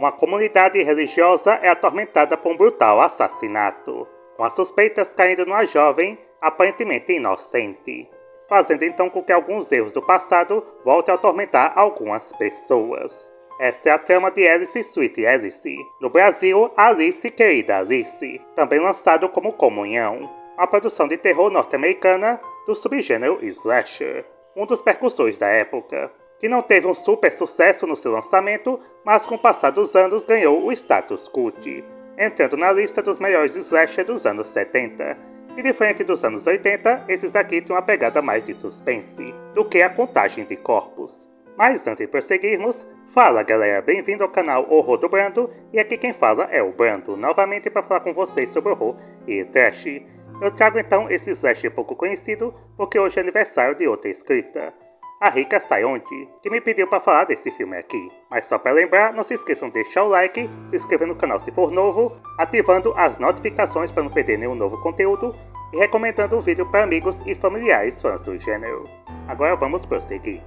Uma comunidade religiosa é atormentada por um brutal assassinato, com as suspeitas caindo numa jovem aparentemente inocente, fazendo então com que alguns erros do passado voltem a atormentar algumas pessoas. Essa é a trama de Alice Sweet Alice, no Brasil, Alice Querida Alice, também lançado como Comunhão, uma produção de terror norte-americana do subgênero slasher, um dos precursores da época, que não teve um super sucesso no seu lançamento, mas com o passar dos anos ganhou o status cult, entrando na lista dos melhores slasher dos anos 70, e diferente dos anos 80, esses daqui têm uma pegada mais de suspense do que a Contagem de Corpos. Mas antes de prosseguirmos, fala galera, bem-vindo ao canal Horror do Brando, e aqui quem fala é o Brando, novamente para falar com vocês sobre horror e trash. Eu trago então esse slasher pouco conhecido, porque hoje é aniversário de outra inscrita, a Rika Sayonji, que me pediu para falar desse filme aqui. Mas só para lembrar, não se esqueçam de deixar o like, se inscrever no canal se for novo, ativando as notificações para não perder nenhum novo conteúdo e recomendando o vídeo para amigos e familiares fãs do gênero. Agora vamos prosseguir.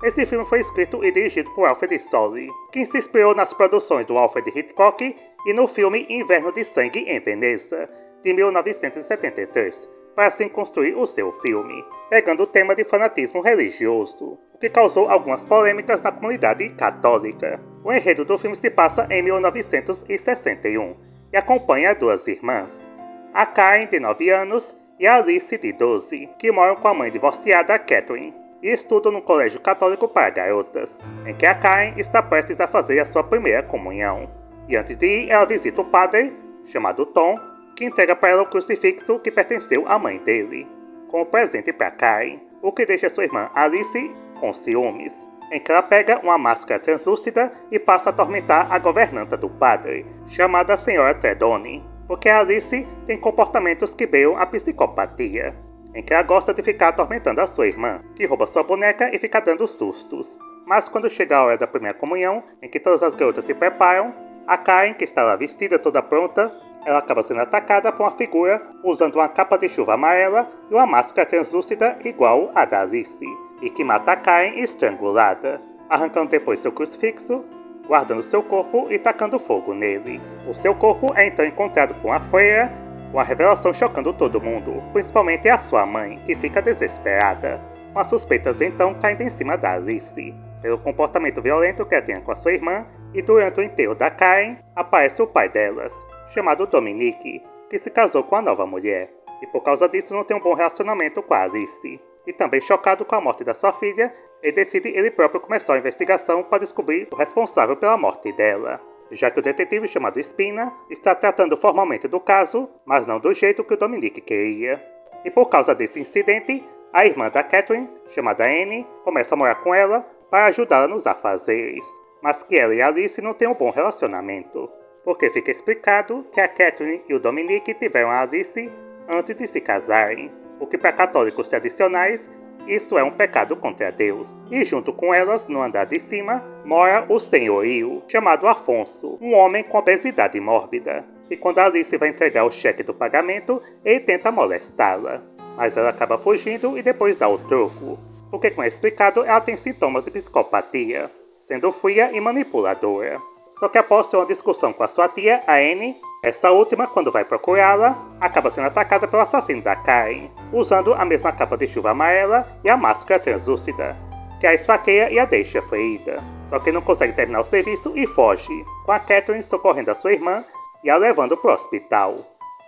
Esse filme foi escrito e dirigido por Alfred Soli, quem se inspirou nas produções do Alfred Hitchcock e no filme Inverno de Sangue em Veneza, de 1973, para assim construir o seu filme, pegando o tema de fanatismo religioso, o que causou algumas polêmicas na comunidade católica. O enredo do filme se passa em 1961 e acompanha duas irmãs, a Karen, de 9 anos, e a Alice, de 12, que moram com a mãe divorciada, Catherine, e estudam no colégio católico para garotas, em que a Karen está prestes a fazer a sua primeira comunhão. E antes de ir, ela visita o padre, chamado Tom, que entrega para ela o crucifixo que pertenceu à mãe dele, como presente para Karen, o que deixa sua irmã Alice com ciúmes, em que ela pega uma máscara translúcida e passa a atormentar a governanta do padre, chamada Senhora Tredoni, porque a Alice tem comportamentos que beiram a psicopatia, em que ela gosta de ficar atormentando a sua irmã, que rouba sua boneca e fica dando sustos. Mas quando chega a hora da primeira comunhão, em que todas as garotas se preparam, a Karen, que está lá vestida toda pronta, ela acaba sendo atacada por uma figura usando uma capa de chuva amarela e uma máscara translúcida igual à da Alice, e que mata a Karen estrangulada, arrancando depois seu crucifixo, guardando seu corpo e tacando fogo nele. O seu corpo é então encontrado por uma freira, uma revelação chocando todo mundo, principalmente a sua mãe, que fica desesperada, com as suspeitas então caindo em cima da Alice, pelo comportamento violento que ela tem com a sua irmã, e durante o enterro da Karen, aparece o pai delas, chamado Dominique, que se casou com a nova mulher, e por causa disso não tem um bom relacionamento com a Alice. E também chocado com a morte da sua filha, ele decide ele próprio começar a investigação para descobrir o responsável pela morte dela, já que o detetive chamado Spina está tratando formalmente do caso, mas não do jeito que o Dominique queria. E por causa desse incidente, a irmã da Catherine, chamada Anne, começa a morar com ela para ajudá-la nos afazeres, mas que ela e a Alice não têm um bom relacionamento, porque fica explicado que a Catherine e o Dominique tiveram a Alice antes de se casarem, o que para católicos tradicionais isso é um pecado contra Deus. E junto com elas, no andar de cima, mora o senhorio, chamado Afonso, um homem com obesidade mórbida. E quando a Alice vai entregar o cheque do pagamento, ele tenta molestá-la, mas ela acaba fugindo e depois dá o troco, porque como é explicado, ela tem sintomas de psicopatia, sendo fria e manipuladora. Só que após ter uma discussão com a sua tia, a Anne, essa última, quando vai procurá-la, acaba sendo atacada pelo assassino da Karen, usando a mesma capa de chuva amarela e a máscara translúcida, que a esfaqueia e a deixa ferida. Só que não consegue terminar o serviço e foge, com a Catherine socorrendo a sua irmã e a levando para o hospital.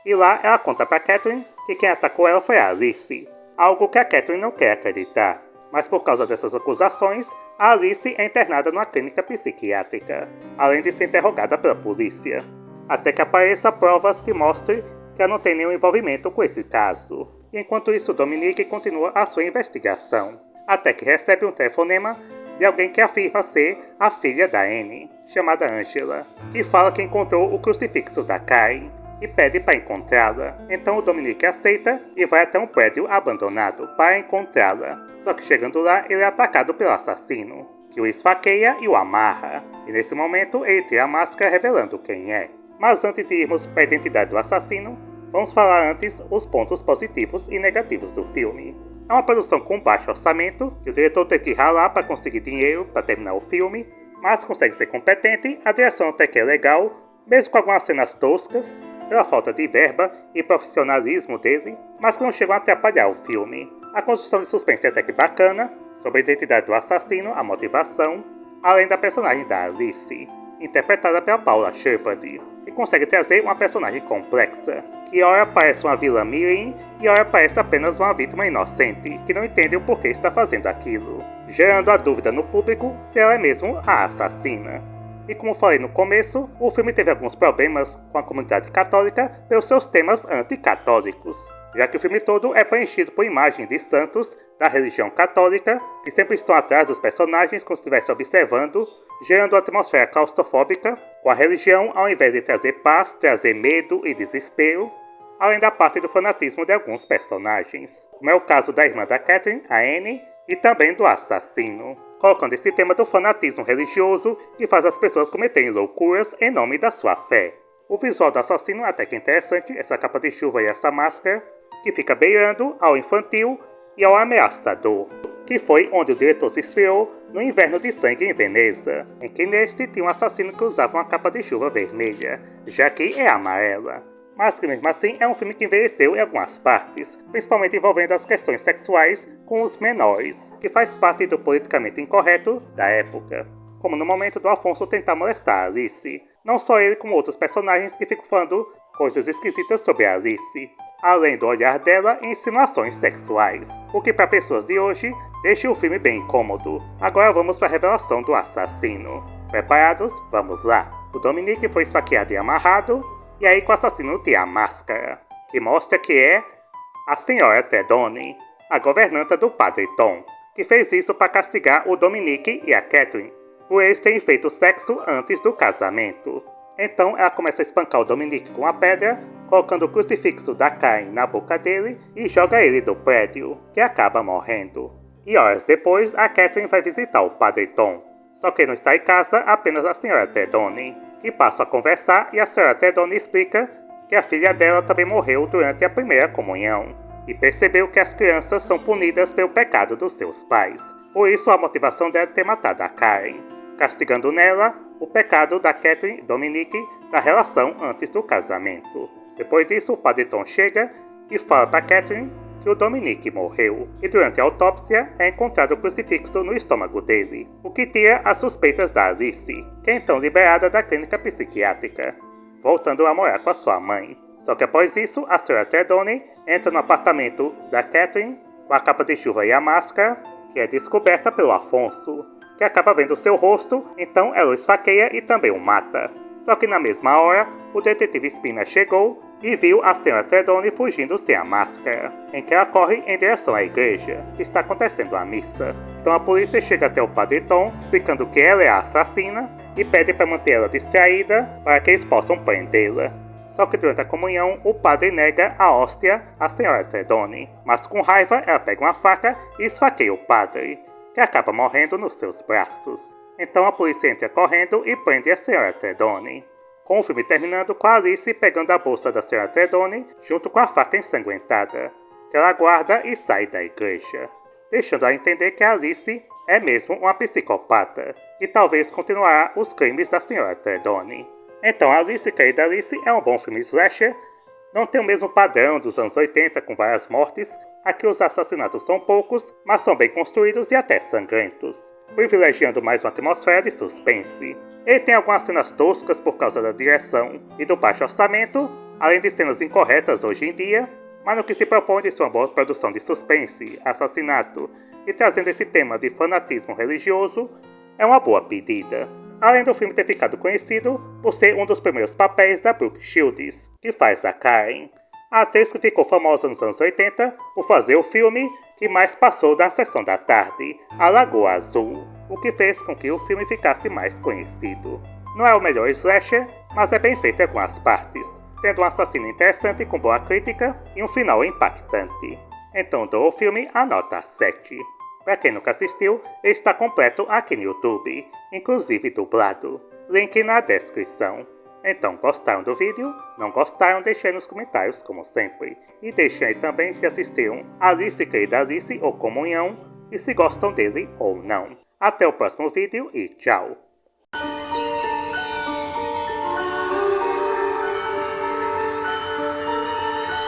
E lá ela conta para Catherine que quem atacou ela foi a Alice, algo que a Catherine não quer acreditar. Mas por causa dessas acusações, a Alice é internada numa clínica psiquiátrica, além de ser interrogada pela polícia, até que apareçam provas que mostrem que ela não tem nenhum envolvimento com esse caso. E enquanto isso, Dominique continua a sua investigação, até que recebe um telefonema de alguém que afirma ser a filha da Anne, chamada Angela, que fala que encontrou o crucifixo da Karen e pede para encontrá-la. Então o Dominique aceita e vai até um prédio abandonado para encontrá-la. Só que chegando lá, ele é atacado pelo assassino, que o esfaqueia e o amarra. E nesse momento, ele tira a máscara revelando quem é. Mas antes de irmos para a identidade do assassino, vamos falar antes os pontos positivos e negativos do filme. É uma produção com baixo orçamento, que o diretor tem que ralar para conseguir dinheiro para terminar o filme, mas consegue ser competente, a direção até que é legal, mesmo com algumas cenas toscas, pela falta de verba e profissionalismo dele, mas que não chegam a atrapalhar o filme. A construção de suspense é até que bacana, sobre a identidade do assassino, a motivação, além da personagem da Alice, interpretada pela Paula Shepard, que consegue trazer uma personagem complexa, que ora parece uma vilã mirim e ora parece apenas uma vítima inocente, que não entende o porquê está fazendo aquilo, gerando a dúvida no público se ela é mesmo a assassina. E como falei no começo, o filme teve alguns problemas com a comunidade católica pelos seus temas anticatólicos, já que o filme todo é preenchido por imagens de santos da religião católica, que sempre estão atrás dos personagens como se estivessem observando, gerando uma atmosfera claustrofóbica, com a religião ao invés de trazer paz, trazer medo e desespero, além da parte do fanatismo de alguns personagens, como é o caso da irmã da Catherine, a Anne, e também do assassino, colocando esse tema do fanatismo religioso que faz as pessoas cometerem loucuras em nome da sua fé. O visual do assassino é até que interessante, essa capa de chuva e essa máscara, que fica beirando ao infantil e ao ameaçador, que foi onde o diretor se inspirou no Inverno de Sangue em Veneza, em que neste tinha um assassino que usava uma capa de chuva vermelha, já que é amarela. Mas que mesmo assim é um filme que envelheceu em algumas partes, principalmente envolvendo as questões sexuais com os menores, que faz parte do politicamente incorreto da época, como no momento do Afonso tentar molestar a Alice. Não só ele, como outros personagens que ficam falando coisas esquisitas sobre a Alice, além do olhar dela e insinuações sexuais, o que para pessoas de hoje deixa o filme bem incômodo. Agora vamos para a revelação do assassino. Preparados? Vamos lá! O Dominique foi esfaqueado e amarrado, e aí que o assassino tem a máscara, que mostra que é a senhora Tredone, a governanta do Padre Tom, que fez isso para castigar o Dominique e a Catherine, por eles terem feito sexo antes do casamento. Então ela começa a espancar o Dominique com a pedra, colocando o crucifixo da Karen na boca dele e joga ele do prédio, que acaba morrendo. E horas depois, a Catherine vai visitar o Padre Tom, só que não está em casa apenas a senhora Tredone, que passam a conversar e a senhora Tredone explica que a filha dela também morreu durante a primeira comunhão e percebeu que as crianças são punidas pelo pecado dos seus pais. Por isso a motivação dela é ter matado a Karen, castigando nela o pecado da Catherine e Dominique da relação antes do casamento. Depois disso o Padre Tom chega e fala para Catherine que o Dominique morreu, e durante a autópsia é encontrado o crucifixo no estômago dele, o que tira as suspeitas da Alice, que é então liberada da clínica psiquiátrica, voltando a morar com a sua mãe. Só que após isso, a senhora Tredone entra no apartamento da Catherine com a capa de chuva e a máscara, que é descoberta pelo Afonso, que acaba vendo seu rosto, então ela o esfaqueia e também o mata. Só que na mesma hora, o detetive Spina chegou e viu a senhora Tredone fugindo sem a máscara, em que ela corre em direção à igreja, que está acontecendo a missa. Então a polícia chega até o Padre Tom, explicando que ela é a assassina, e pede para manter ela distraída para que eles possam prendê-la. Só que durante a comunhão, o padre nega a hóstia à senhora Tredone, mas com raiva ela pega uma faca e esfaqueia o padre, que acaba morrendo nos seus braços. Então a polícia entra correndo e prende a senhora Tredone, com o filme terminando com a Alice pegando a bolsa da senhora Tredone junto com a faca ensanguentada, que ela guarda e sai da igreja, deixando a entender que a Alice é mesmo uma psicopata, e talvez continuará os crimes da senhora Tredone. Então Alice, querida Alice, é um bom filme slasher, não tem o mesmo padrão dos anos 80 com várias mortes. Aqui os assassinatos são poucos, mas são bem construídos e até sangrentos, privilegiando mais uma atmosfera de suspense. Ele tem algumas cenas toscas por causa da direção e do baixo orçamento, além de cenas incorretas hoje em dia, mas no que se propõe de ser uma boa produção de suspense, assassinato e trazendo esse tema de fanatismo religioso, é uma boa pedida. Além do filme ter ficado conhecido por ser um dos primeiros papéis da Brooke Shields, que faz a Karen, a atriz que ficou famosa nos anos 80 por fazer o filme que mais passou na sessão da tarde, A Lagoa Azul, o que fez com que o filme ficasse mais conhecido. Não é o melhor slasher, mas é bem feito em algumas partes, tendo um assassino interessante com boa crítica e um final impactante. Então dou ao filme a nota 7. Para quem nunca assistiu, ele está completo aqui no YouTube, inclusive dublado. Link na descrição. Então, gostaram do vídeo? Não gostaram? Deixem nos comentários, como sempre. E deixem aí também se assistiram Alice, querida Alice ou Comunhão, e se gostam dele ou não. Até o próximo vídeo e tchau!